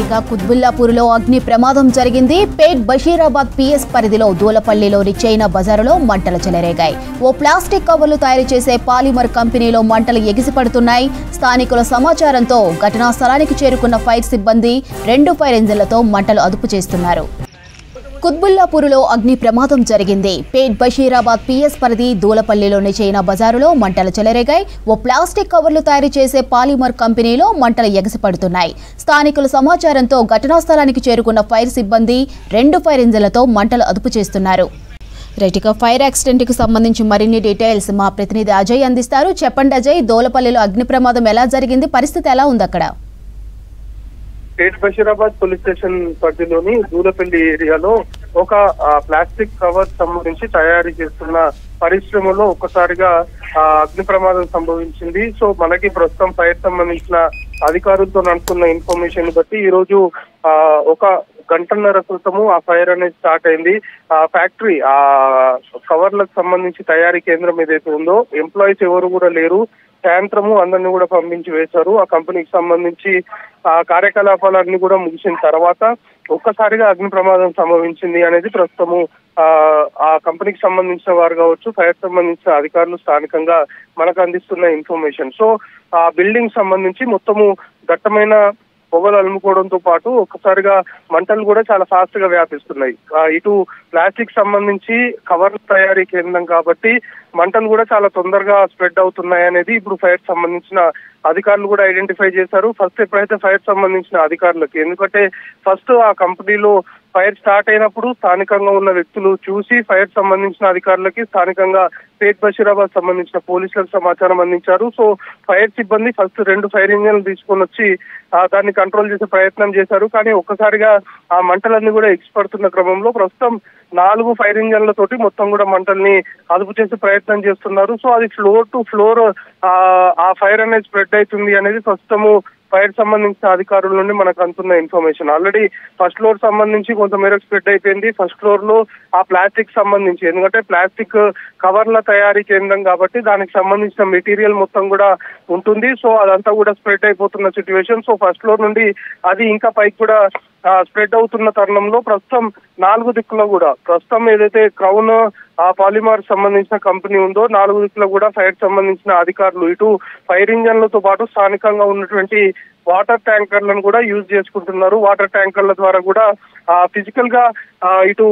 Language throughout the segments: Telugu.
ఇక కుత్బుల్లాపూర్లో అగ్ని ప్రమాదం జరిగింది. పేట్ బషీరాబాద్ పిఎస్ పరిధిలో దూలపల్లిలోని చైనా బజారులో మంటలు చెలరేగాయి. ఓ ప్లాస్టిక్ కవర్లు తయారు చేసే పాలిమర్ కంపెనీలో మంటలు ఎగిసిపడుతున్నాయి. స్థానికుల సమాచారంతో ఘటనా స్థలానికి చేరుకున్న ఫైర్ సిబ్బంది 2 ఫైర్ ఇంజిన్లతో మంటలు అదుపు చేస్తున్నారు. కుత్బుల్లాపూర్లో అగ్ని ప్రమాదం జరిగింది. పేట్ బషీరాబాద్ పిఎస్ పరిధి దూలపల్లిలోని చైనా బజారులో మంటలు చెలరేగాయి. ఓ ప్లాస్టిక్ కవర్లు తయారు చేసే పాలిమర్ కంపెనీలో మంటలు ఎగసిపడుతున్నాయి. స్థానికుల సమాచారంతో ఘటనా స్థలానికి చేరుకున్న ఫైర్ సిబ్బంది 2 ఫైర్ ఇంజిన్లతో మంటలు అదుపు చేస్తున్నారు. రైట్గా ఫైర్ యాక్సిడెంట్ కి సంబంధించి మరిన్ని డీటెయిల్స్ మా ప్రతినిధి అజయ్ అందిస్తారు. చెప్పండి అజయ్, దూలపల్లిలో అగ్ని ప్రమాదం ఎలా జరిగింది, పరిస్థితి ఎలా ఉంది అక్కడ? పేట్ బషీరాబాద్ పోలీస్ స్టేషన్ పరిధిలోని దూలపల్లి ఏరియాలో ఒక ప్లాస్టిక్ కవర్ సంబంధించి తయారీ చేస్తున్న పరిశ్రమలో ఒక్కసారిగా అగ్ని ప్రమాదం సంభవించింది. సో మనకి ప్రస్తుతం ఫైర్ సంబంధించిన అధికారులతో అనుకున్న ఇన్ఫర్మేషన్ బట్టి ఈ రోజు ఒక గంటన్నర క్రితము ఆ ఫైర్ అనేది స్టార్ట్ అయింది. ఆ ఫ్యాక్టరీ ఆ కవర్లకు సంబంధించి తయారీ కేంద్రం ఏదైతే ఉందో ఎంప్లాయీస్ ఎవరు కూడా లేరు. సాయంత్రము అందరినీ కూడా పంపించి వేశారు. ఆ కంపెనీకి సంబంధించి ఆ కార్యకలాపాలన్నీ కూడా ముగిసిన తర్వాత ఒక్కసారిగా అగ్ని ప్రమాదం సంభవించింది అనేది ప్రస్తుతము ఆ కంపెనీకి సంబంధించిన వారు కావచ్చు, ఫైర్ సంబంధించిన అధికారులు స్థానికంగా మనకు అందిస్తున్న ఇన్ఫర్మేషన్. సో ఆ బిల్డింగ్ సంబంధించి మొత్తము దట్టమైన పొగలు అలుముకోవడంతో పాటు ఒక్కసారిగా మంటలు కూడా చాలా ఫాస్ట్ గా వ్యాపిస్తున్నాయి. ఇటు ప్లాస్టిక్ సంబంధించి కవర్ల తయారీ కేంద్రం కాబట్టి మంటలు కూడా చాలా తొందరగా స్ప్రెడ్ అవుతున్నాయి అనేది ఇప్పుడు ఫైర్ సంబంధించిన అధికారులు కూడా ఐడెంటిఫై చేశారు. ఫస్ట్ ఎప్పుడైతే ఫైర్ సంబంధించిన అధికారులకి, ఎందుకంటే ఫస్ట్ ఆ కంపెనీలో ఫైర్ స్టార్ట్ అయినప్పుడు స్థానికంగా ఉన్న వ్యక్తులు చూసి ఫైర్ సంబంధించిన అధికారులకి స్థానికంగా పేట్ బషీరాబాద్ సంబంధించిన పోలీసులకు సమాచారం అందించారు. సో ఫైర్ సిబ్బంది ఫస్ట్ 2 ఫైర్ ఇంజన్లు తీసుకొని వచ్చి దాన్ని కంట్రోల్ చేసే ప్రయత్నం చేశారు. కానీ ఒక్కసారిగా ఆ మంటలన్నీ కూడా ఎగిసిపడుతున్న క్రమంలో ప్రస్తుతం 4 ఫైర్ ఇంజన్లతోటి మొత్తం కూడా మంటల్ని అదుపు చేసే ప్రయత్నం చేస్తున్నారు. సో అది ఫ్లోర్ టు ఫ్లోర్ ఆ ఫైర్ అనేది స్ప్రెడ్ అవుతుంది అనేది ప్రస్తుతము ఫైర్ సంబంధించిన అధికారుల నుండి మనకు అందుతున్న ఇన్ఫర్మేషన్. ఆల్రెడీ ఫస్ట్ ఫ్లోర్ సంబంధించి కొంతమేరకు స్ప్రెడ్ అయిపోయింది. ఫస్ట్ ఫ్లోర్ లో ఆ ప్లాస్టిక్ సంబంధించి, ఎందుకంటే ప్లాస్టిక్ కవర్ల తయారీ కేంద్రం కాబట్టి దానికి సంబంధించిన మెటీరియల్ మొత్తం కూడా ఉంటుంది. సో అదంతా కూడా స్ప్రెడ్ అయిపోతున్న సిచ్యువేషన్. సో ఫస్ట్ ఫ్లోర్ నుండి అది ఇంకా పైకి కూడా స్ప్రెడ్ అవుతున్న తరుణంలో ప్రస్తుతం 4 దిక్కులో కూడా ప్రస్తుతం ఏదైతే క్రౌన్ పాలిమర్ సంబంధించిన కంపెనీ ఉందో 4 దిక్కులో కూడా ఫైర్ సంబంధించిన అధికారులు ఇటు ఫైర్ ఇంజన్లతో పాటు స్థానికంగా ఉన్నటువంటి వాటర్ ట్యాంకర్లను కూడా యూజ్ చేసుకుంటున్నారు. వాటర్ ట్యాంకర్ల ద్వారా కూడా ఫిజికల్ గా ఇటు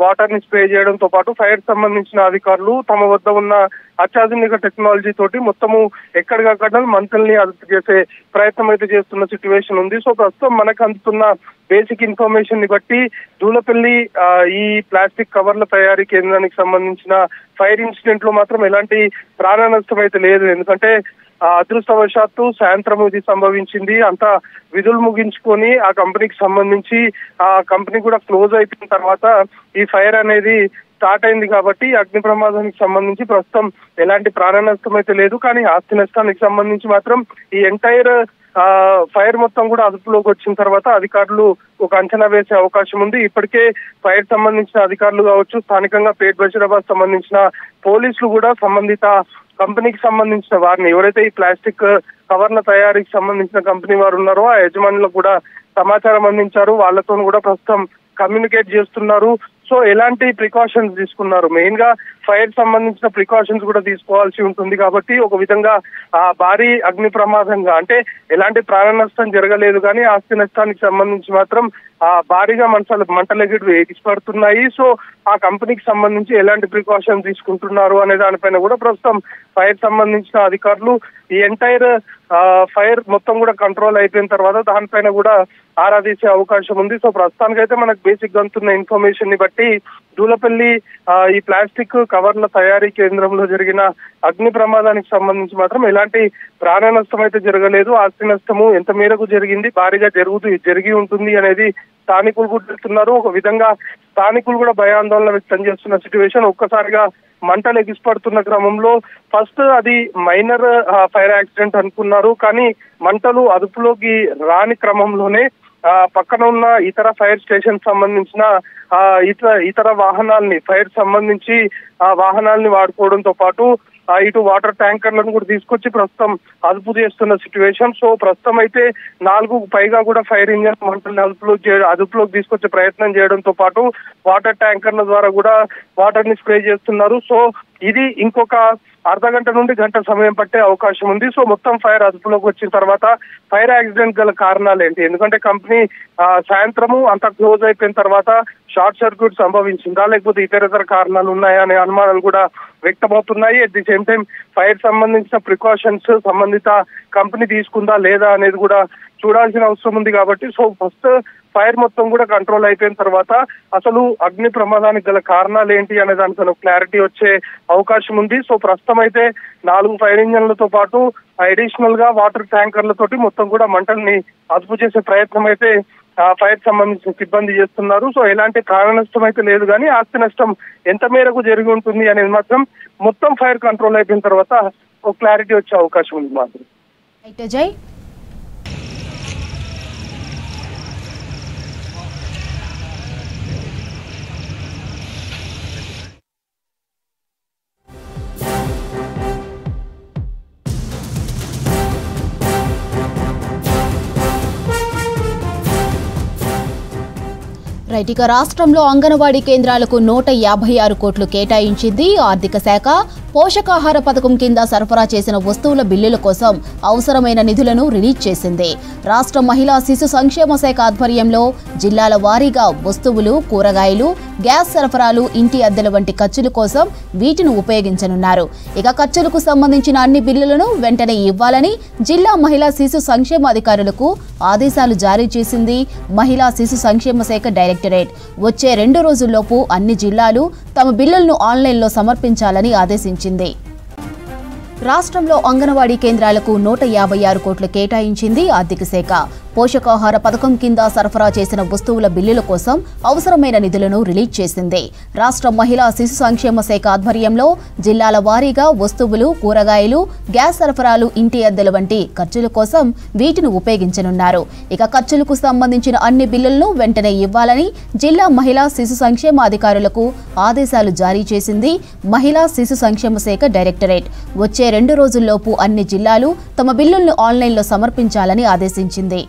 వాటర్ ని స్ప్రే చేయడంతో పాటు ఫైర్ సంబంధించిన అధికారులు తమ వద్ద ఉన్న అత్యాధునిక టెక్నాలజీ తోటి మొత్తము ఎక్కడికక్కడ మంటల్ని అదుపు చేసే ప్రయత్నం అయితే చేస్తున్న సిచ్యువేషన్ ఉంది. సో ప్రస్తుతం మనకు అందుతున్న బేసిక్ ఇన్ఫర్మేషన్ ని బట్టి దూలపల్లి ఈ ప్లాస్టిక్ కవర్ల తయారీ కేంద్రానికి సంబంధించిన ఫైర్ ఇన్సిడెంట్ లో మాత్రం ఎలాంటి ప్రాణ నష్టం అయితే లేదు. ఎందుకంటే అదృష్టవశాత్తు సాయంత్రం ఇది సంభవించింది. అంతా విధులు ముగించుకొని ఆ కంపెనీకి సంబంధించి ఆ కంపెనీ కూడా క్లోజ్ అయిపోయిన తర్వాత ఈ ఫైర్ అనేది స్టార్ట్ అయింది కాబట్టి అగ్ని ప్రమాదానికి సంబంధించి ప్రస్తుతం ఎలాంటి ప్రాణ నష్టం అయితే లేదు. కానీ ఆస్తి నష్టానికి సంబంధించి మాత్రం ఈ ఎంటైర్ ఫైర్ మొత్తం కూడా అదుపులోకి వచ్చిన తర్వాత అధికారులు ఒక అంచనా వేసే అవకాశం ఉంది. ఇప్పటికే ఫైర్ సంబంధించిన అధికారులు కావచ్చు, స్థానికంగా పేట్ బషీరాబాద్ సంబంధించిన పోలీసులు కూడా సంబంధిత కంపెనీకి సంబంధించిన వారిని, ఎవరైతే ఈ ప్లాస్టిక్ కవర్ల తయారీకి సంబంధించిన కంపెనీ వారు ఉన్నారో ఆ యజమానులకు కూడా సమాచారం అందించారు. వాళ్ళతో కూడా ప్రస్తుతం కమ్యూనికేట్ చేస్తున్నారు. సో ఎలాంటి ప్రికాషన్స్ తీసుకున్నారు, మెయిన్ గా ఫైర్ సంబంధించిన ప్రికాషన్స్ కూడా తీసుకోవాల్సి ఉంటుంది కాబట్టి ఒక విధంగా భారీ అగ్ని ప్రమాదంగా, అంటే ఎలాంటి ప్రాణ నష్టం జరగలేదు కానీ ఆస్తి నష్టానికి సంబంధించి మాత్రం భారీగా మంటలు ఎగిసిపడుతున్నాయి. సో ఆ కంపెనీకి సంబంధించి ఎలాంటి ప్రికాషన్ తీసుకుంటున్నారు అనే దానిపైన కూడా ప్రస్తుతం ఫైర్ సంబంధించిన అధికారులు ఈ ఎంటైర్ ఫైర్ మొత్తం కూడా కంట్రోల్ అయిపోయిన తర్వాత దానిపైన కూడా ఆరా తీసే అవకాశం ఉంది. సో ప్రస్తుతానికైతే మనకు బేసిక్ గా అందుతున్న ఇన్ఫర్మేషన్ ని బట్టి దూలపల్లి ఈ ప్లాస్టిక్ కవర్ల తయారీ కేంద్రంలో జరిగిన అగ్ని ప్రమాదానికి సంబంధించి మాత్రం ఎలాంటి ప్రాణ నష్టం అయితే జరగలేదు. ఆస్తి నష్టము ఎంత మేరకు జరిగింది, భారీగా జరిగి ఉంటుంది అనేది స్థానికులు కూడా చెప్తున్నారు. ఒక విధంగా స్థానికులు కూడా భయాందోళన వ్యక్తం చేస్తున్న సిచ్యువేషన్. ఒక్కసారిగా మంటలు ఎగిసిపడుతున్న క్రమంలో ఫస్ట్ అది మైనర్ ఫైర్ యాక్సిడెంట్ అనుకున్నారు. కానీ మంటలు అదుపులోకి రాని క్రమంలోనే పక్కన ఉన్న ఇతర ఫైర్ స్టేషన్ సంబంధించిన ఇతర వాహనాల్ని, ఫైర్ సంబంధించి వాహనాల్ని వాడుకోవడంతో పాటు ఇటు వాటర్ ట్యాంకర్లను కూడా తీసుకొచ్చి ప్రస్తుతం అదుపు చేస్తున్న సిచ్యువేషన్. సో ప్రస్తుతం అయితే 4కు పైగా కూడా ఫైర్ ఇంజన్ మంటల్ని అదుపులోకి తీసుకొచ్చే ప్రయత్నం చేయడంతో పాటు వాటర్ ట్యాంకర్ల ద్వారా కూడా వాటర్ ని స్ప్రే చేస్తున్నారు. సో ఇది ఇంకొక అర్ధగంట నుండి గంట సమయం పట్టే అవకాశం ఉంది. సో మొత్తం ఫైర్ అదుపులోకి వచ్చిన తర్వాత ఫైర్ యాక్సిడెంట్ గల కారణాలు ఏంటి, ఎందుకంటే కంపెనీ సాయంత్రము అంతా క్లోజ్ అయిపోయిన తర్వాత షార్ట్ సర్క్యూట్ సంభవించిందా లేకపోతే ఇతర కారణాలు ఉన్నాయా అనే అనుమానాలు కూడా వ్యక్తమవుతున్నాయి. At the same time fire సంబంధించిన ప్రికాషన్స్ సంబంధిత కంపెనీ తీసుకుందా లేదా అనేది కూడా చూడాల్సిన అవసరం ఉంది. కాబట్టి సో ఫస్ట్ ఫైర్ మొత్తం కూడా కంట్రోల్ అయిపోయిన తర్వాత అసలు అగ్ని ప్రమాదానికి గల కారణాలు ఏంటి అనే దానికి క్లారిటీ వచ్చే అవకాశం ఉంది. సో ప్రస్తుతం అయితే 4 ఫైర్ ఇంజన్లతో పాటు అడిషనల్ గా వాటర్ ట్యాంకర్లతోటి మొత్తం కూడా మంటల్ని అదుపు చేసే ప్రయత్నం అయితే ఫైర్ సంబంధించిన సిబ్బంది చేస్తున్నారు. సో ఎలాంటి ప్రాణ నష్టం అయితే లేదు, కానీ ఆస్తి నష్టం ఎంత మేరకు జరిగి ఉంటుంది అనేది మాత్రం మొత్తం ఫైర్ కంట్రోల్ అయిపోయిన తర్వాత ఒక క్లారిటీ వచ్చే అవకాశం ఉంది మాత్రం. ఇక రాష్ట్రంలో అంగన్వాడీ కేంద్రాలకు 156 కోట్లు కేటాయించింది ఆర్థిక శాఖ. పోషకాహార పథకం కింద సరఫరా చేసిన వస్తువుల బిల్లుల కోసం అవసరమైన నిధులను రిలీజ్ చేసింది. రాష్ట్ర మహిళా శిశు సంక్షేమ శాఖ ఆధ్వర్యంలో జిల్లాల వారీగా వస్తువులు, కూరగాయలు, గ్యాస్ సరఫరాలు, ఇంటి అద్దెల వంటి ఖర్చుల కోసం వీటిని ఉపయోగించనున్నారు. ఇక ఖర్చులకు సంబంధించిన అన్ని బిల్లులను వెంటనే ఇవ్వాలని జిల్లా మహిళా శిశు సంక్షేమ అధికారులకు ఆదేశాలు జారీ చేసింది మహిళా శిశు సంక్షేమ శాఖ డైరెక్టరేట్. వచ్చే 2 రోజుల్లోపు అన్ని జిల్లాలు తమ బిల్లులను ఆన్లైన్లో సమర్పించాలని ఆదేశించింది. రాష్ట్రంలో అంగన్వాడీ కేంద్రాలకు 156 కోట్లు కేటాయించింది ఆర్థిక శాఖ. పోషకాహార పథకం కింద సరఫరా చేసిన వస్తువుల బిల్లుల కోసం అవసరమైన నిధులను రిలీజ్ చేసింది. రాష్ట్ర మహిళా శిశు సంక్షేమ శాఖ ఆధ్వర్యంలో జిల్లాల వారీగా వస్తువులు, కూరగాయలు, గ్యాస్ సరఫరాలు, ఇంటి అద్దెల వంటి ఖర్చుల కోసం వీటిని ఉపయోగించనున్నారు. ఇక ఖర్చులకు సంబంధించిన అన్ని బిల్లులను వెంటనే ఇవ్వాలని జిల్లా మహిళా శిశు సంక్షేమ అధికారులకు ఆదేశాలు జారీ చేసింది మహిళా శిశు సంక్షేమ శాఖ డైరెక్టరేట్. వచ్చే 2 రోజుల్లోపు అన్ని జిల్లాలు తమ బిల్లులను ఆన్లైన్లో సమర్పించాలని ఆదేశించింది.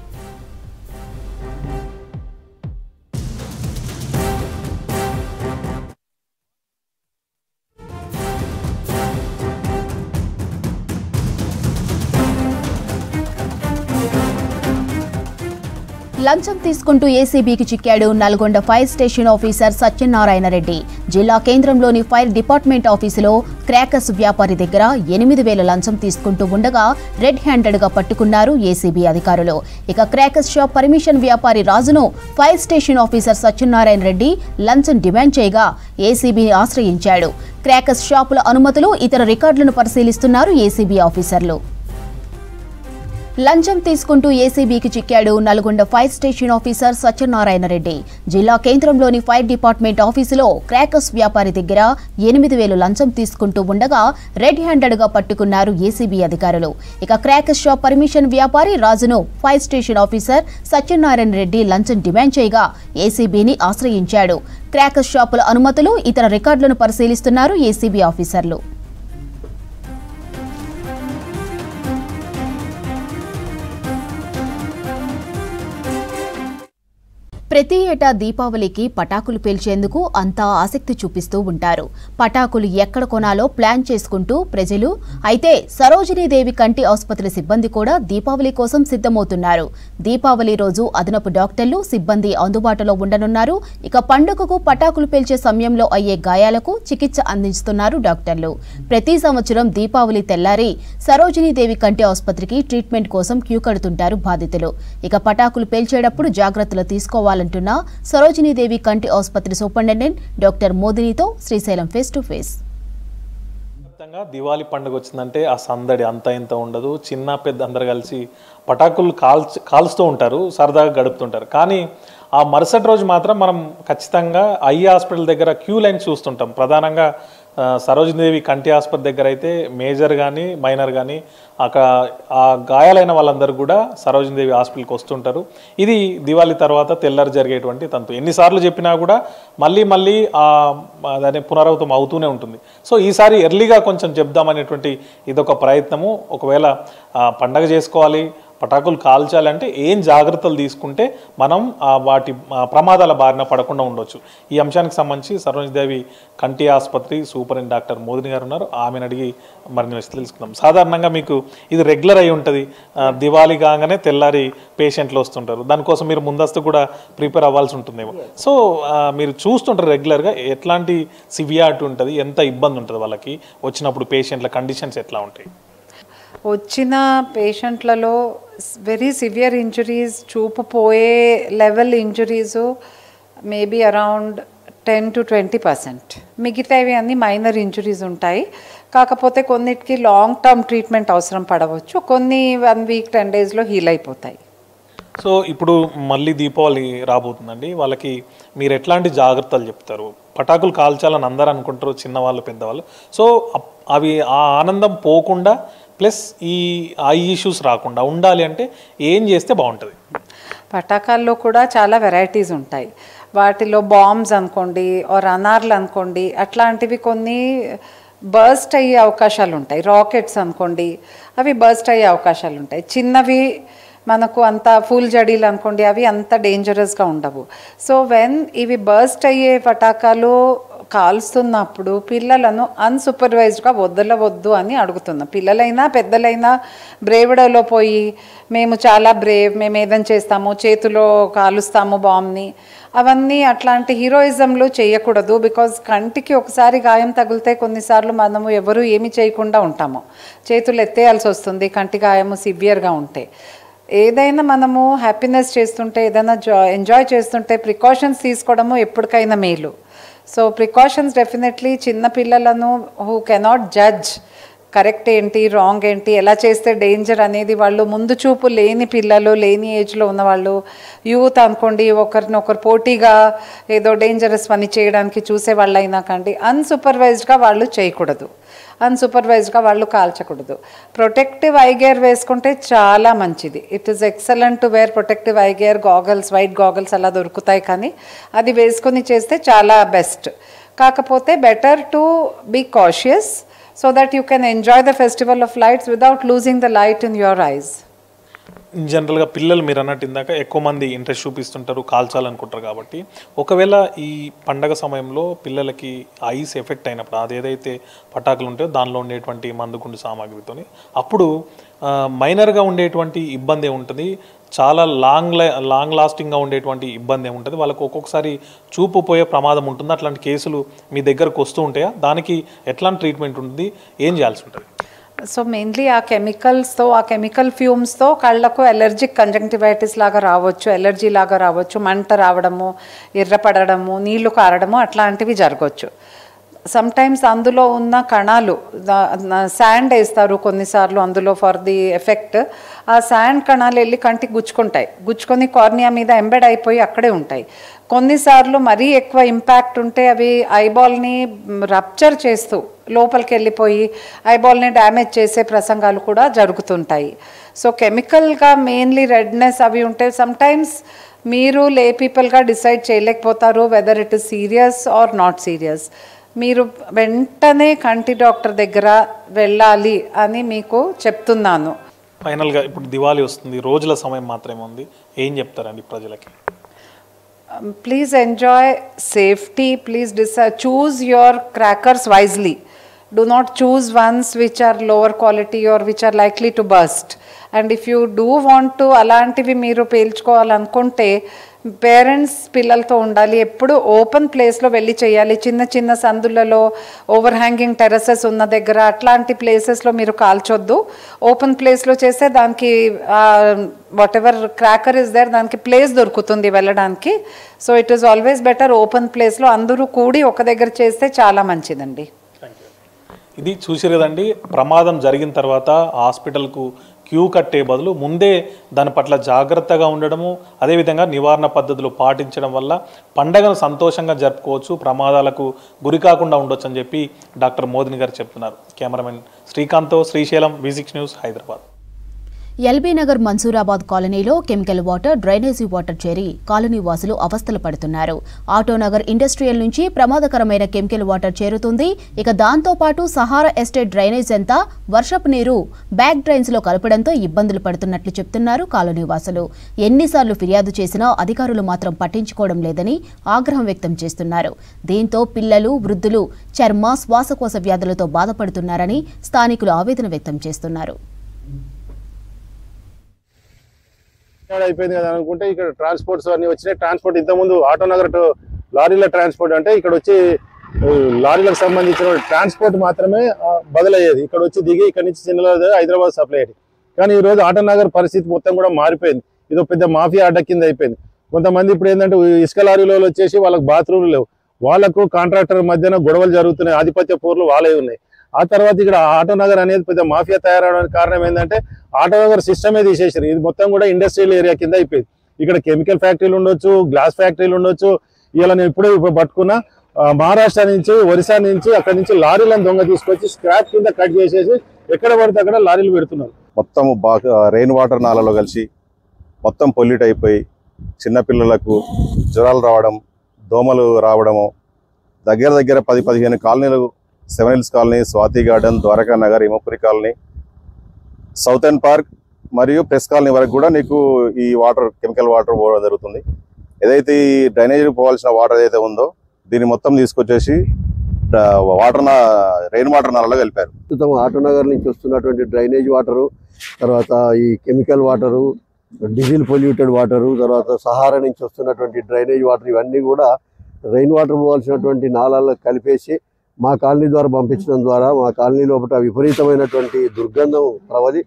లంచం తీసుకుంటూ ఏసీబీకి చిక్కాడు Nalgonda fire station officer Satyanarayana Reddy. జిల్లా కేంద్రంలోని ఫైర్ డిపార్ట్మెంట్ ఆఫీసులో క్రాకర్స్ వ్యాపారి దగ్గర 8,000 లంచం తీసుకుంటూ ఉండగా రెడ్ హ్యాండెడ్ గా పట్టుకున్నారు ఏసీబీ అధికారులు. ఇక క్రాకర్స్ షాప్ పర్మిషన్ వ్యాపారి రాజును fire station officer Satyanarayana Reddy లంచం డిమాండ్ చేయగా ఏసీబీని ఆశ్రయించాడు. క్రాకర్స్ షాపుల అనుమతులు, ఇతర రికార్డులను పరిశీలిస్తున్నారు ఏసీబీ ఆఫీసర్లు. లంచం తీసుకుంటూ ఏసీబీకి చిక్కాడు Nalgonda fire station officer Satyanarayana Reddy. జిల్లా కేంద్రంలోని ఫైర్ డిపార్ట్మెంట్ ఆఫీసులో క్రాకర్స్ వ్యాపారి దగ్గర 8,000 లంచం తీసుకుంటూ ఉండగా రెడ్ హ్యాండెడ్ గా పట్టుకున్నారు ఏసీబీ అధికారులు. ఇక క్రాకర్స్ షాప్ పర్మిషన్ వ్యాపారి రాజును fire station officer Satyanarayana Reddy లంచం డిమాండ్ చేయగా ఏసీబీని ఆశ్రయించాడు. క్రాకర్స్ షాపుల అనుమతులు, ఇతర రికార్డులను పరిశీలిస్తున్నారు ఏసీబీ ఆఫీసర్లు. ప్రతి ఏటా దీపావళికి పటాకులు పేల్చేందుకు అంతా ఆసక్తి చూపిస్తూ ఉంటారు. పటాకులు ఎక్కడ కొనాలో ప్లాన్ చేసుకుంటూ ప్రజలు. అయితే సరోజినీదేవి కంటి ఆసుపత్రి సిబ్బంది కూడా దీపావళి కోసం సిద్ధమవుతున్నారు. దీపావళి రోజు అదనపు డాక్టర్లు, సిబ్బంది అందుబాటులో ఉండనున్నారు. ఇక పండుగకు పటాకులు పేల్చే సమయంలో అయ్యే గాయాలకు చికిత్స అందిస్తున్నారు డాక్టర్లు. ప్రతి సంవత్సరం దీపావళి తెల్లారి సరోజినీదేవి కంటి ఆసుపత్రికి ట్రీట్మెంట్ కోసం క్యూ కడుతుంటారు బాధితులు. ఇక పటాకులు పేల్చేటప్పుడు జాగ్రత్తలు తీసుకోవాలంటున్న సరోజినీదేవి కంటి ఆసుపత్రి సూపరింటెండెంట్ డాక్టర్ మోదినితో Srisailam face to face. Diwali పండుగ వచ్చిందంటే ఆ సందడి అంత ఇంత ఉండదు. చిన్న పెద్ద అందరు కలిసి పటాకులు కాల్స్తూ ఉంటారు, సరదాగా గడుపుతుంటారు. కానీ ఆ మరుసటి రోజు మాత్రం మనం ఖచ్చితంగా ఐ హాస్పిటల్ దగ్గర క్యూ లైన్ చూస్తుంటాం. ప్రధానంగా సరోజినీదేవి కంటి ఆసుపత్రి దగ్గర అయితే మేజర్ కానీ మైనర్ కానీ అక్కడ ఆ గాయాలైన వాళ్ళందరూ కూడా సరోజినీదేవి హాస్పిటల్కి వస్తుంటారు. ఇది దివాళీ తర్వాత తెల్లారి జరిగేటువంటి తంతు. ఎన్నిసార్లు చెప్పినా కూడా మళ్ళీ మళ్ళీ దాని పునరావృతం అవుతూనే ఉంటుంది. సో ఈసారి ఎర్లీగా కొంచెం చెప్దామనేటువంటి ఇదొక ప్రయత్నము. ఒకవేళ పండగ చేసుకోవాలి, పటాకులు కాల్చాలంటే ఏం జాగ్రత్తలు తీసుకుంటే మనం వాటి ప్రమాదాల బారిన పడకుండా ఉండొచ్చు. ఈ అంశానికి సంబంధించి సరోజినీదేవి కంటి ఆసుపత్రి సూపరింటెండెంట్ డాక్టర్ మోదిని గారు ఉన్నారు. ఆమెను అడిగి మరిన్ని విషయాలు తెలుసుకుందాం. సాధారణంగా మీకు ఇది రెగ్యులర్ అయి ఉంటుంది, దివాళీ కాగానే తెల్లారి పేషెంట్లు వస్తుంటారు, దానికోసం మీరు ముందస్తు కూడా ప్రిపేర్ అవ్వాల్సి ఉంటుందేమో. సో మీరు చూస్తుంటారు రెగ్యులర్గా ఎట్లాంటి సివియారిటీ ఉంటుంది, ఎంత ఇబ్బంది ఉంటుంది వాళ్ళకి వచ్చినప్పుడు, పేషెంట్ల కండిషన్స్ ఎట్లా ఉంటాయి? వచ్చిన పేషెంట్లలో వెరీ సివియర్ ఇంజరీస్, చూపు పోయే లెవెల్ ఇంజరీసు మేబీ అరౌండ్ 10 to 20%. మిగతావి అన్నీ మైనర్ ఇంజరీస్ ఉంటాయి. కాకపోతే కొన్నిటికి లాంగ్ టర్మ్ ట్రీట్మెంట్ అవసరం పడవచ్చు, కొన్ని 1 week 10 daysలో హీల్ అయిపోతాయి. సో ఇప్పుడు మళ్ళీ దీపావళి రాబోతుందండి, వాళ్ళకి మీరు ఎట్లాంటి జాగ్రత్తలు చెప్తారు? పటాకులు కాల్చాలని అందరూ అనుకుంటారు, చిన్నవాళ్ళు పెద్దవాళ్ళు. సో అవి ఆ ఆనందం పోకుండా ప్లస్ ఈ ఐ ఇష్యూస్ రాకుండా ఉండాలి అంటే ఏం చేస్తే బాగుంటుంది? పటాకాల్లో కూడా చాలా వెరైటీస్ ఉంటాయి. వాటిలో బాంబ్స్ అనుకోండి, ఆర్ అనార్లు అనుకోండి, అట్లాంటివి కొన్ని బర్స్ట్ అయ్యే అవకాశాలు ఉంటాయి. రాకెట్స్ అనుకోండి, అవి బర్స్ట్ అయ్యే అవకాశాలు ఉంటాయి. చిన్నవి మనకు అంత ఫుల్ జడీలు అనుకోండి, అవి అంత డేంజరస్గా ఉండవు. సో ఇవి బర్స్ట్ అయ్యే పటాకాలు కాల్స్తున్నప్పుడు పిల్లలను అన్సూపర్వైజ్డ్గా వదలవద్దు అని అడుగుతున్నాం. పిల్లలైనా పెద్దలైనా బ్రేవ్డలో పోయి మేము చాలా బ్రేవ్, మేము ఏదైనా చేస్తాము, చేతిలో కాలుస్తాము బాంబ్ని, అవన్నీ అట్లాంటి హీరోయిజంలు చేయకూడదు. బికాజ్ కంటికి ఒకసారి గాయం తగిలితే కొన్నిసార్లు మనము ఎవరు ఏమి చేయకుండా ఉంటాము, చేతులు ఎత్తేయాల్సి వస్తుంది కంటి గాయము సివియర్గా ఉంటే. ఏదైనా మనము హ్యాపీనెస్ చేస్తుంటే, ఏదైనా ఎంజాయ్ చేస్తుంటే ప్రికాషన్స్ తీసుకోవడము ఎప్పటికైనా మేలు. సో ప్రికాషన్స్ డెఫినెట్లీ చిన్న పిల్లలను హూ కెనాట్ జడ్జ్ కరెక్ట్ ఏంటి రాంగ్ ఏంటి, ఎలా చేస్తే డేంజర్ అనేది వాళ్ళు ముందు చూపు లేని పిల్లలు, లేని ఏజ్లో ఉన్నవాళ్ళు, యూత్ అనుకోండి, ఒకరినొకరు పోటీగా ఏదో డేంజరస్ పని చేయడానికి చూసే వాళ్ళు అయినా కండి అన్సూపర్వైజ్డ్గా వాళ్ళు చేయకూడదు, అన్సూపర్వైజ్డ్గా వాళ్ళు కాల్చకూడదు. ప్రొటెక్టివ్ ఐ గేర్ వేసుకుంటే చాలా మంచిది. It is excellent to wear protective eye gear, goggles, white goggles అలా దొరుకుతాయి, కానీ అది వేసుకొని చేస్తే చాలా బెస్ట్. కాకపోతే better to be cautious so that you can enjoy the festival of lights without losing the light in your eyes. జనరల్గా పిల్లలు మీరు అన్నట్టు ఇందాక ఎక్కువ మంది ఇంట్రెస్ట్ చూపిస్తుంటారు, కాల్చాలనుకుంటారు. కాబట్టి ఒకవేళ ఈ పండగ సమయంలో పిల్లలకి ఐస్ ఎఫెక్ట్ అయినప్పుడు అదేదైతే పటాకులు ఉంటాయో దానిలో ఉండేటువంటి మందుగుండు సామాగ్రితోని అప్పుడు మైనర్గా ఉండేటువంటి ఇబ్బంది ఏముంటుంది, చాలా లాంగ్ లాస్టింగ్గా ఉండేటువంటి ఇబ్బంది ఏముంటుంది, వాళ్ళకు ఒక్కొక్కసారి చూపు పోయే ప్రమాదం ఉంటుంది. అట్లాంటి కేసులు మీ దగ్గరకు వస్తూ ఉంటాయా? దానికి ఎట్లాంటి ట్రీట్మెంట్ ఉంటుంది, ఏం చేయాల్సి ఉంటుంది? సో మెయిన్లీ ఆ కెమికల్ ఫ్యూమ్స్తో కళ్ళకు ఎలర్జిక్ కంజంక్టివైటిస్ లాగా రావచ్చు, ఎలర్జీ లాగా రావచ్చు, మంట రావడము, ఎర్రపడము, నీళ్లు కారడము అట్లాంటివి జరగవచ్చు. సమ్టైమ్స్ అందులో ఉన్న కణాలు, శాండ్ వేస్తారు కొన్నిసార్లు అందులో ఫర్ ది ఎఫెక్ట్, ఆ శాండ్ కణాలు వెళ్ళి కంటికి గుచ్చుకొని కార్నియా మీద ఎంబెడ్ అయిపోయి అక్కడే ఉంటాయి. కొన్నిసార్లు మరీ ఎక్కువ ఇంపాక్ట్ ఉంటే అవి ఐబాల్ని రప్చర్ చేస్తూ లోపలికి వెళ్ళిపోయి ఐబాల్ని డ్యామేజ్ చేసే ప్రసంగాలు కూడా జరుగుతుంటాయి. సో కెమికల్గా మెయిన్లీ రెడ్నెస్ అవి ఉంటే సమ్టైమ్స్ మీరు లే పీపుల్గా డిసైడ్ చేయలేకపోతారు whether it is serious or not serious. మీరు వెంటనే కంటి డాక్టర్ దగ్గర వెళ్ళాలి అని మీకు చెప్తున్నాను. ఫైనల్గా ఇప్పుడు దివాళీ వస్తుంది, రోజుల సమయం మాత్రమే ఉంది, ఏం చెప్తారండి ప్రజలకి? Please enjoy safety. Please choose your crackers wisely. Do not choose ones which are lower quality or which are likely to burst. And if you do want to అలాంటివి మీరు పేల్చుకోవాలనుకుంటే పేరెంట్స్ పిల్లలతో ఉండాలి. ఎప్పుడు ఓపెన్ ప్లేస్లో వెళ్ళి చేయాలి. చిన్న చిన్న సందులలో, ఓవర్ హ్యాంగింగ్ టెరసెస్ ఉన్న దగ్గర అట్లాంటి ప్లేసెస్లో మీరు కాల్చొద్దు. ఓపెన్ ప్లేస్లో చేస్తే దానికి whatever cracker is there దానికి ప్లేస్ దొరుకుతుంది వెళ్ళడానికి. So it is always better open ప్లేస్లో అందరూ కూడి ఒక దగ్గర చేస్తే చాలా మంచిదండి. ఇది చూసారు కదండి, ప్రమాదం జరిగిన తర్వాత హాస్పిటల్కు క్యూ కట్టే బదులు ముందే దాని పట్ల జాగ్రత్తగా ఉండడము, అదేవిధంగా నివారణ పద్ధతులు పాటించడం వల్ల పండగను సంతోషంగా జరుపుకోవచ్చు, ప్రమాదాలకు గురి కాకుండా ఉండొచ్చు అని చెప్పి డాక్టర్ మోదిని గారు చెప్తున్నారు. కెమెరామెన్ శ్రీకాంత్తో Srisailam, V6 news, Hyderabad. LB Nagar Mansoorabad కాలనీలో కెమికల్ వాటర్, డ్రైనేజీ వాటర్ చేరి కాలనీ వాసులు అవస్థలు పడుతున్నారు. ఆటోనగర్ ఇండస్ట్రియల్ నుంచి ప్రమాదకరమైన కెమికల్ వాటర్ చేరుతుంది. ఇక దాంతో పాటు సహారా ఎస్టేట్ డ్రైనేజ్ అంతా వర్షపు నీరు బ్యాక్ డ్రైన్స్ లో కలపడంతో ఇబ్బందులు పడుతున్నట్లు చెప్తున్నారు కాలనీ వాసులు. ఎన్నిసార్లు ఫిర్యాదు చేసినా అధికారులు మాత్రం పట్టించుకోవడం లేదని ఆగ్రహం వ్యక్తం చేస్తున్నారు. దీంతో పిల్లలు, వృద్ధులు చర్మ, శ్వాసకోశ వ్యాధులతో బాధపడుతున్నారని స్థానికులు ఆవేదన వ్యక్తం చేస్తున్నారు. అయిపోయింది కదా అనుకుంటే ఇక్కడ ట్రాన్స్పోర్ట్స్ అన్ని వచ్చినాయి. ట్రాన్స్పోర్ట్ ఇంతకుముందు ఆటోనగర్ లారీల ట్రాన్స్పోర్ట్ అంటే ఇక్కడ వచ్చి లారీలకు సంబంధించిన ట్రాన్స్పోర్ట్ మాత్రమే బదులయ్యేది. ఇక్కడ వచ్చి దిగి ఇక్కడ నుంచి చిన్న హైదరాబాద్ సప్లై అయ్యేది. కానీ ఈ రోజు ఆటోనగర్ పరిస్థితి మొత్తం కూడా మారిపోయింది. ఇది పెద్ద మాఫియా అడ్డ కింద అయిపోయింది. కొంతమంది ఇప్పుడు ఏంటంటే ఇసుక లారీలో వచ్చేసి వాళ్ళకి బాత్రూమ్లు లేవు, వాళ్ళకు కాంట్రాక్టర్ మధ్యన గొడవలు జరుగుతున్నాయి, ఆధిపత్య పోర్లు వాళ్ళే ఉన్నాయి. ఆ తర్వాత ఇక్కడ ఆటోనగర్ అనేది పెద్ద మాఫియా తయారవడానికి కారణం ఏంటంటే ఆటోనగర్ సిస్టమే తీసేసారు. ఇది మొత్తం కూడా ఇండస్ట్రియల్ ఏరియా కింద అయిపోయింది. ఇక్కడ కెమికల్ ఫ్యాక్టరీలు ఉండొచ్చు, గ్లాస్ ఫ్యాక్టరీలు ఉండొచ్చు. ఇలా నేను ఇప్పుడే పట్టుకున్నా మహారాష్ట్ర నుంచి, ఒరిస్సా నుంచి, అక్కడ నుంచి లారీలను దొంగ తీసుకొచ్చి స్క్రాప్ కింద కట్ చేసేసి ఎక్కడ పడితే అక్కడ లారీలు పెడుతున్నారు. మొత్తం బాగా రెయిన్ వాటర్ నాలలో కలిసి మొత్తం పొల్యూట్ అయిపోయి చిన్నపిల్లలకు జ్వరాలు రావడం, దోమలు రావడము, దగ్గర 10-15 కాలనీలు, 7 Hills colony, Swathi garden, Dwaraka Nagar, Imapuri colony, southern park మరియు ప్రెస్ కాలనీ వరకు కూడా నీకు ఈ వాటర్, కెమికల్ వాటర్ పోవడం జరుగుతుంది. ఏదైతే ఈ డ్రైనేజీ పోవాల్సిన వాటర్ ఏదైతే ఉందో దీన్ని మొత్తం తీసుకొచ్చేసి రెయిన్ వాటర్ నాలలో కలిపారు. ప్రస్తుతం ఆటోనగర్ నుంచి వస్తున్నటువంటి డ్రైనేజ్ వాటరు, తర్వాత ఈ chemical water, diesel polluted water, తర్వాత సహారా నుంచి వస్తున్నటువంటి డ్రైనేజ్ వాటర్, ఇవన్నీ కూడా రెయిన్ వాటర్ పోవాల్సినటువంటి నాళాల్లో కలిపేసి మా కాలనీ ద్వారా పంపించడం ద్వారా మా కాలనీ లోపల విపరీతమైనటువంటి దుర్గంధం ప్రవలి,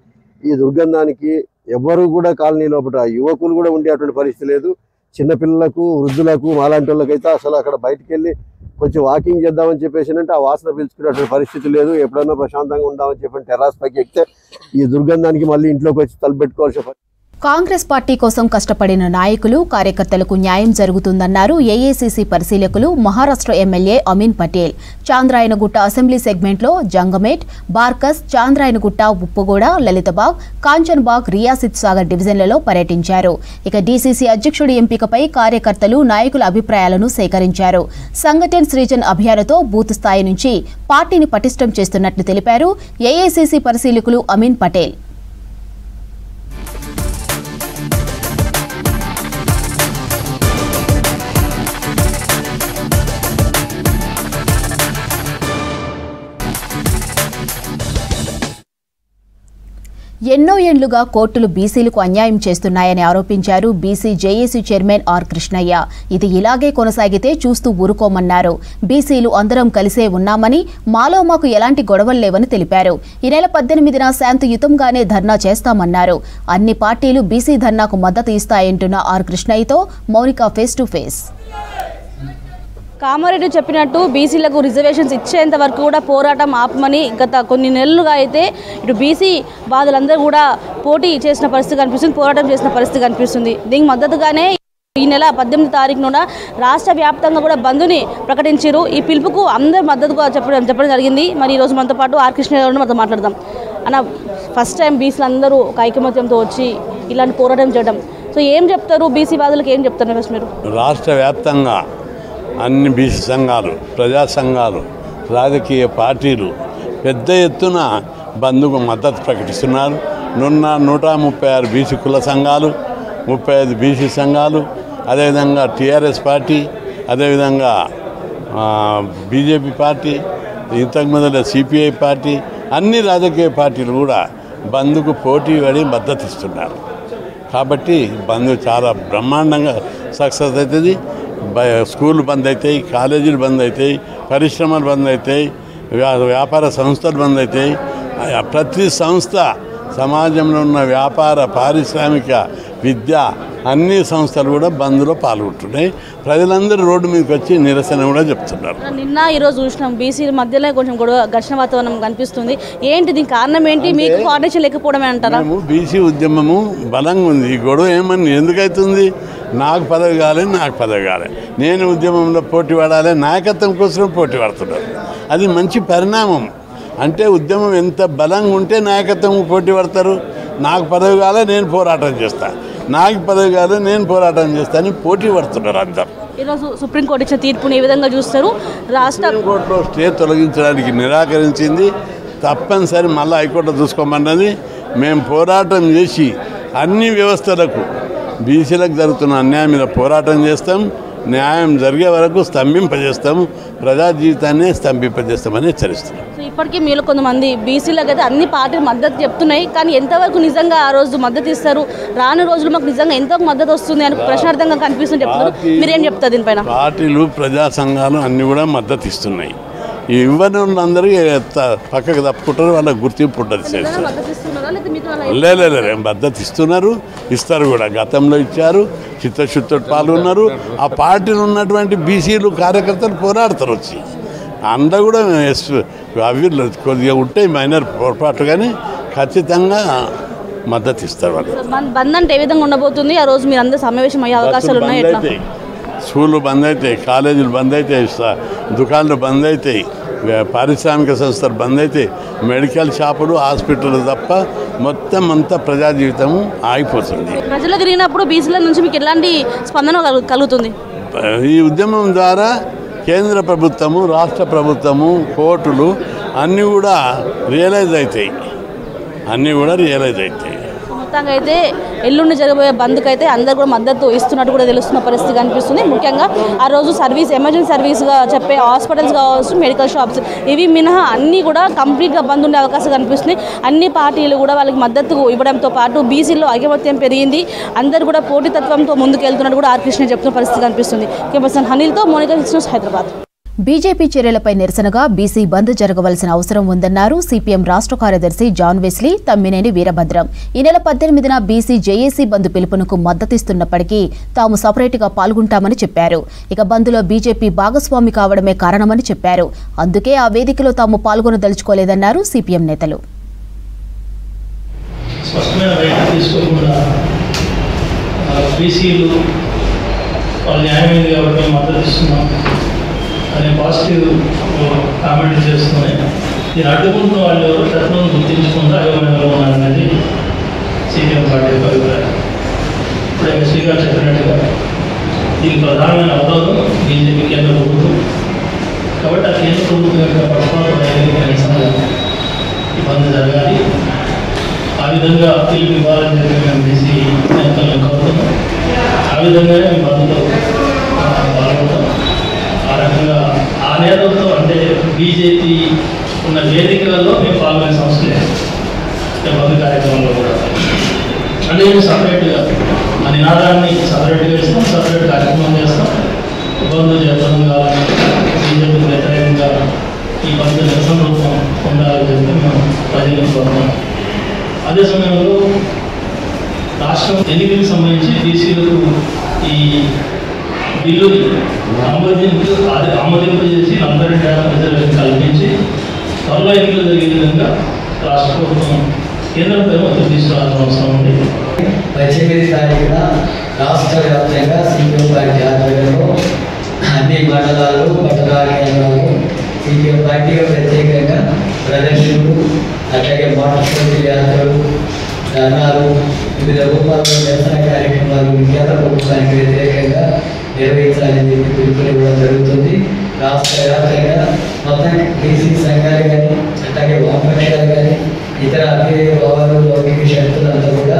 ఈ దుర్గంధానికి ఎవ్వరూ కూడా కాలనీ లోపల యువకులు కూడా ఉండేటువంటి పరిస్థితి లేదు. చిన్నపిల్లలకు, వృద్ధులకు, మాలాంటి వాళ్ళకైతే అసలు అక్కడ బయటికి వెళ్ళి కొంచెం వాకింగ్ చేద్దామని చెప్పేసి అంటే ఆ వాసన పీల్చుకునేటువంటి పరిస్థితి లేదు. ఎప్పుడన్నా ప్రశాంతంగా ఉందామని చెప్పి టెర్రాస్ పైకి ఎక్కితే ఈ దుర్గంధానికి మళ్ళీ ఇంట్లోకి వచ్చి తలపెట్టుకోవాల్సిన. కాంగ్రెస్ పార్టీ కోసం కష్టపడిన నాయకులు, కార్యకర్తలకు న్యాయం జరుగుతుందన్నారు ఏఐసీసీ పరిశీలకులు, మహారాష్ట్ర ఎమ్మెల్యే అమీన్ పటేల్. చాంద్రాయనగుట్ట అసెంబ్లీ సెగ్మెంట్లో జంగమేట్, బార్కస్, చాంద్రాయనగుట్ట, ఉప్పుగూడ, లలితబాగ్, కాంచన్బాగ్, రియాసిత్ సాగర్ డివిజన్లలో పర్యటించారు. ఇక డీసీసీ అధ్యక్షుడి ఎంపికపై కార్యకర్తలు, నాయకుల అభిప్రాయాలను సేకరించారు. సంఘటన్ సృజన్ అభియాన్తో బూత్ స్థాయి నుంచి పార్టీని పటిష్టం చేస్తున్నట్లు తెలిపారు ఏఐసీసీ పరిశీలకులు అమీన్ పటేల్. ఎన్నో ఏళ్లుగా కోర్టులు బీసీలకు అన్యాయం చేస్తున్నాయని ఆరోపించారు BC JAC chairman R Krishnaiah. ఇది ఇలాగే కొనసాగితే చూస్తూ ఊరుకోమన్నారు. బీసీలు అందరం కలిసే ఉన్నామని, మాలో మాకు ఎలాంటి గొడవలు లేవని తెలిపారు. ఈ నెల 18న శాంతియుతంగానే ధర్నా చేస్తామన్నారు. అన్ని పార్టీలు బీసీ ధర్నాకు మద్దతు ఇస్తాయంటున్న ఆర్ కృష్ణయ్యతో Mounika face to face. Kamareddy చెప్పినట్టు బీసీలకు రిజర్వేషన్స్ ఇచ్చేంత వరకు కూడా పోరాటం ఆపమని గత కొన్ని నెలలుగా అయితే ఇటు బీసీ బాధలందరూ కూడా పోటీ చేసిన పరిస్థితి కనిపిస్తుంది, పోరాటం చేసిన పరిస్థితి కనిపిస్తుంది. దీనికి మద్దతుగానే ఈ నెల 18 తారీఖున రాష్ట్ర వ్యాప్తంగా కూడా బంద్ని ప్రకటించారు. ఈ పిలుపుకు అందరూ మద్దతుగా చెప్పడం జరిగింది. మరి ఈరోజు మనతో పాటు ఆర్ కృష్ణ గారు మనతో మాట్లాడదాం. అన్న, ఫస్ట్ టైం బీసీలు అందరూ ఒక ఐకమత్యంతో వచ్చి ఇలాంటి పోరాటం చేయడం, సో ఏం చెప్తారు బీసీ బాధలకు, ఏం చెప్తారు ఫస్ట్ మీరు? రాష్ట్ర వ్యాప్తంగా అన్ని బీసీ సంఘాలు, ప్రజా సంఘాలు, రాజకీయ పార్టీలు పెద్ద ఎత్తున బంద్కు మద్దతు ప్రకటిస్తున్నారు. 136 బీసీ కుల సంఘాలు, 35 బీసీ సంఘాలు, అదేవిధంగా టీఆర్ఎస్ పార్టీ, అదేవిధంగా బీజేపీ పార్టీ, ఇంతకు మొదల సిపిఐ పార్టీ, అన్ని రాజకీయ పార్టీలు కూడా బంద్కు పోటీ పడి మద్దతు ఇస్తున్నారు. కాబట్టి బంద్ చాలా బ్రహ్మాండంగా సక్సెస్ అవుతుంది. స్కూళ్ళు బంద్ అవుతాయి, కాలేజీలు బంద్ అవుతాయి, పరిశ్రమలు బంద్ అవుతాయి, వ్యాపార సంస్థలు బంద్ అవుతాయి. ప్రతి సంస్థ సమాజంలో ఉన్న వ్యాపార, పారిశ్రామిక, విద్య, అన్ని సంస్థలు కూడా బంద్లో పాల్గొంటున్నాయి. ప్రజలందరూ రోడ్డు మీదకి వచ్చి నిరసన కూడా చెప్తున్నారు. నిన్న ఈరోజు చూసినాం బీసీల మధ్యలో కొంచెం గొడవ ఘర్షణ వాతావరణం కనిపిస్తుంది. ఏంటి దీనికి కారణం ఏంటి? మీకు కోఆర్డినేషన్ లేకపోవడమే అంటారా? మేము బీసీ ఉద్యమము బలంగా ఉంది. ఈ గొడవ ఏమని ఎందుకైతుంది? నాకు పదవి కావాలి, నాకు పదవి కావాలి, నేను ఉద్యమంలో పోటీ పడాలి, నాయకత్వం కోసం పోటీ పడుతున్నారు. అది మంచి పరిణామం. అంటే ఉద్యమం ఎంత బలంగా ఉంటే నాయకత్వం పోటీ పడతారు. నాకు పదవి కావాలి, నేను పోరాటం చేస్తాను, నాకు పదవి కావాలి, నేను పోరాటం చేస్తాను, పోటీ పడుతున్నారు అందరు. ఈరోజు సుప్రీంకోర్టు ఇచ్చిన తీర్పుని ఏ విధంగా చూస్తారు? సుప్రీంకోర్టులో స్టే తొలగించడానికి నిరాకరించింది. తప్పనిసరి మళ్ళీ హైకోర్టులో చూసుకోమన్నది. మేము పోరాటం చేసి అన్ని వ్యవస్థలకు బీసీలకు జరుగుతున్న అన్యాయం మీద పోరాటం చేస్తాం. న్యాయం జరిగే వరకు స్తంభింపజేస్తాము, ప్రజా జీవితాన్ని స్తంభింపజేస్తామని హెచ్చరిస్తున్నాం. ఇప్పటికీ మీరు కొంతమంది బీసీలకు అయితే అన్ని పార్టీలు మద్దతు చెప్తున్నాయి, కానీ ఎంతవరకు నిజంగా ఆ రోజు మద్దతు ఇస్తారు, రాను రోజులు మాకు నిజంగా ఎంతవరకు మద్దతు వస్తుంది అని ప్రశ్నార్థంగా కనిపిస్తుంది చెప్తున్నారు. మీరేం చెప్తారు దీనిపైన? పార్టీలు, ప్రజా సంఘాలు అన్నీ కూడా మద్దతు ఇస్తున్నాయి. ఇవ్వని వాళ్ళందరికీ పక్కకు తప్పుకుంటారు, వాళ్ళకి గుర్తింపు ఉంటుంది. లేదు మద్దతు ఇస్తున్నారు, ఇస్తారు కూడా. గతంలో ఇచ్చారు, చిత్తశుద్ధితో పాల్గొన్నారు. ఆ పార్టీలో ఉన్నటువంటి బీసీలు కార్యకర్తలు పోరాడతారు వచ్చి. అందరూ కూడా అవి కొద్దిగా ఉంటాయి మైనర్ పొరపాటు, కానీ ఖచ్చితంగా మద్దతు ఇస్తారు వాళ్ళు. బంద్ అంటే ఏ విధంగా ఉండబోతుంది? ఆ రోజు మీరు అందరూ సమావేశం అయ్యే అవకాశాలు ఉన్నాయి? స్కూళ్ళు బంద్ అవుతాయి, కాలేజీలు బంద్ అవుతాయి, దుకాణాలు బంద్ అవుతాయి, పారిశ్రామిక సంస్థలు బంద్ అవుతాయి, మెడికల్ షాపులు, హాస్పిటల్ తప్ప మొత్తం అంతా ప్రజా జీవితం ఆగిపోతుంది. ప్రజలు తిరిగినప్పుడు బీసీల నుంచి మీకు ఎలాంటి స్పందన కలుగుతుంది? ఈ ఉద్యమం ద్వారా కేంద్ర ప్రభుత్వము, రాష్ట్ర ప్రభుత్వము, కోర్టులు అన్నీ కూడా రియలైజ్ అవుతాయి. మొత్తంగా అయితే ఎల్లుండి జరగబోయే బంద్కి అయితే అందరూ కూడా మద్దతు ఇస్తున్నట్టు కూడా తెలుస్తున్న పరిస్థితి కనిపిస్తుంది. ముఖ్యంగా ఆ రోజు ఎమర్జెన్సీ సర్వీస్గా చెప్పే హాస్పిటల్స్ కావచ్చు, మెడికల్ షాప్స్, ఇవి మినహా అన్నీ కూడా కంప్లీట్గా బంద్ ఉండే అవకాశం కనిపిస్తుంది. అన్ని పార్టీలు కూడా వాళ్ళకి మద్దతు ఇవ్వడంతో పాటు బీసీలో ఐకమత్యం పెరిగింది, అందరూ కూడా పోటీతత్వంతో ముందుకు వెళ్తున్నట్టు కూడా ఆర్ కృష్ణ చెప్తున్న పరిస్థితి కనిపిస్తుంది. కెమెరాపర్సన్ అనిల్తో మోనికా కృష్ణ, హైదరాబాద్. బీజేపీ చర్యలపై నిరసనగా బీసీ బంద్ జరగవలసిన అవసరం ఉందన్నారు సిపిఎం రాష్ట్ర కార్యదర్శి జాన్ వెస్లీ, తమ్మినేని వీరభద్రం. ఈ నెల 18న బీసీ జేఏసీ బంద్ పిలుపునకు మద్దతిస్తున్నప్పటికీ తాము సపరేట్గా పాల్గొంటామని చెప్పారు. ఇక బంద్లో బీజేపీ భాగస్వామి కావడమే కారణమని చెప్పారు. అందుకే ఆ వేదికలో తాము పాల్గొనదలుచుకోలేదన్నారు సిపిఎం నేతలు. అనే పాజిటివ్ కామెంట్ చేస్తున్నాయి. దీన్ని అడ్డుకుంటున్న వాళ్ళు ఎవరు తత్వం గుర్తించకుండా అయోమయంలో ఉన్నారనేది సిపిఎం పార్టీ యొక్క అభిప్రాయం. ఇప్పుడే శ్రీగారు చెప్పినట్టుగా దీనికి ప్రధానమైన అవరోధం బీజేపీ కేంద్ర ప్రభుత్వం. కాబట్టి ఆ కేంద్ర ప్రభుత్వం యొక్క పక్షపాత ఈ బంద్ జరగాలి. ఆ విధంగా పిలుపు ఇవ్వాలని చెప్పి మేము బీసీ నేతలను కోరుతున్నాం. ఆ విధంగానే మేము బంద్లో పాల్గొంటాం. ఆ రకంగా ఆ నేతలతో అంటే బీజేపీ ఉన్న వేదికలలో మేము పాల్గొనే సంస్థ లేదు. బంద్ కార్యక్రమంలో కూడా అంటే మేము సపరేట్గా ఆ నినాదాన్ని సపరేట్గా ఇస్తాం, సపరేట్ కార్యక్రమం చేస్తాం. బంద్ చేద్దాం కావాలి, బీజేపీకి వ్యతిరేకంగా ఈ బంద్ నిరసన రూపం ఉండాలని చెప్పి మేము ప్రజలకు కోరుతాం. అదే సమయంలో రాష్ట్రం ఎన్నికలకు సంబంధించి బీసీలకు ఈ బిల్లుని ఆమోదింపజేసి 42% రిజర్వేషన్ కల్పించి త్వరలో ఎన్నికలు జరిగే విధంగా రాష్ట్ర ప్రభుత్వం కేంద్రంపై ఒత్తిడి తీసుకురావాల్సిన అవసరం ఉంది. 18వ తారీఖున రాష్ట్ర వ్యాప్తంగా సిపిఎం పార్టీ ఆధ్వర్యంలో అన్ని మండలాలు, పట్టణ కేంద్రాలు సిపిఎం పార్టీగా ప్రత్యేకంగా ప్రదర్శనలు, అట్లాగే మోటార్ సైకిల్ యాత్రలు, ధర్నాలు, వివిధ రూపాల్లో నిరసన కార్యక్రమాలు కేంద్ర ప్రభుత్వానికి వ్యతిరేకంగా నిర్వహించాలని చెప్పి పిలుపునివ్వడం జరుగుతుంది. రాష్ట్ర వ్యాప్తంగా మొత్తం బీసీ సంఘాలు కానీ, అట్లాగే వామపక్షాలు కానీ, ఇతర అభ్యుదయ భావాలు, లౌకిక శక్తులంతా కూడా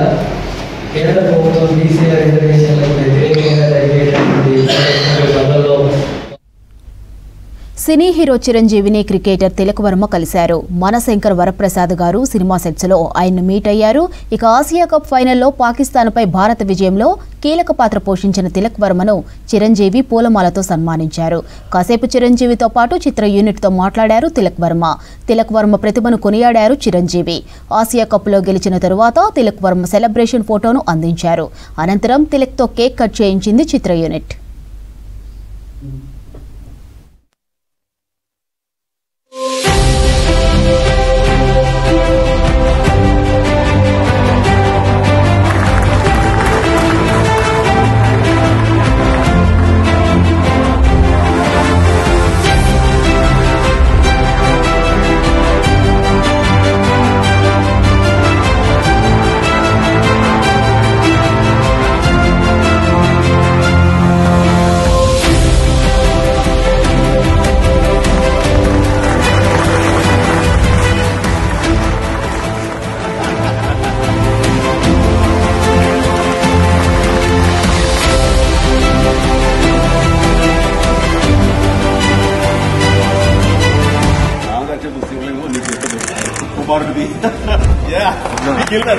కేంద్ర ప్రభుత్వం బీసీ రిజర్వేషన్లకు వ్యతిరేకంగా జరిగేటటువంటి సభల్లో సినీ హీరో చిరంజీవిని క్రికెటర్ తిలక్ వర్మ కలిశారు. మనశంకర్ వరప్రసాద్ గారు సినిమా సెట్స్ లో ఆయన్ను మీట్ అయ్యారు. ఇక ఆసియా కప్ ఫైనల్లో పాకిస్తాన్పై భారత విజయంలో కీలక పాత్ర పోషించిన తిలక్ వర్మను చిరంజీవి పూలమాలతో సన్మానించారు. కాసేపు చిరంజీవితో పాటు చిత్ర యూనిట్ తో మాట్లాడారు తిలక్ వర్మ. తిలక్ వర్మ ప్రతిభను కొనియాడారు చిరంజీవి. ఆసియా కప్ లో గెలిచిన తరువాత తిలక్ వర్మ సెలబ్రేషన్ ఫోటోను అందించారు. అనంతరం తిలక్ తో కేక్ కట్ చేయించింది చిత్ర unit. Yeah, he killed her.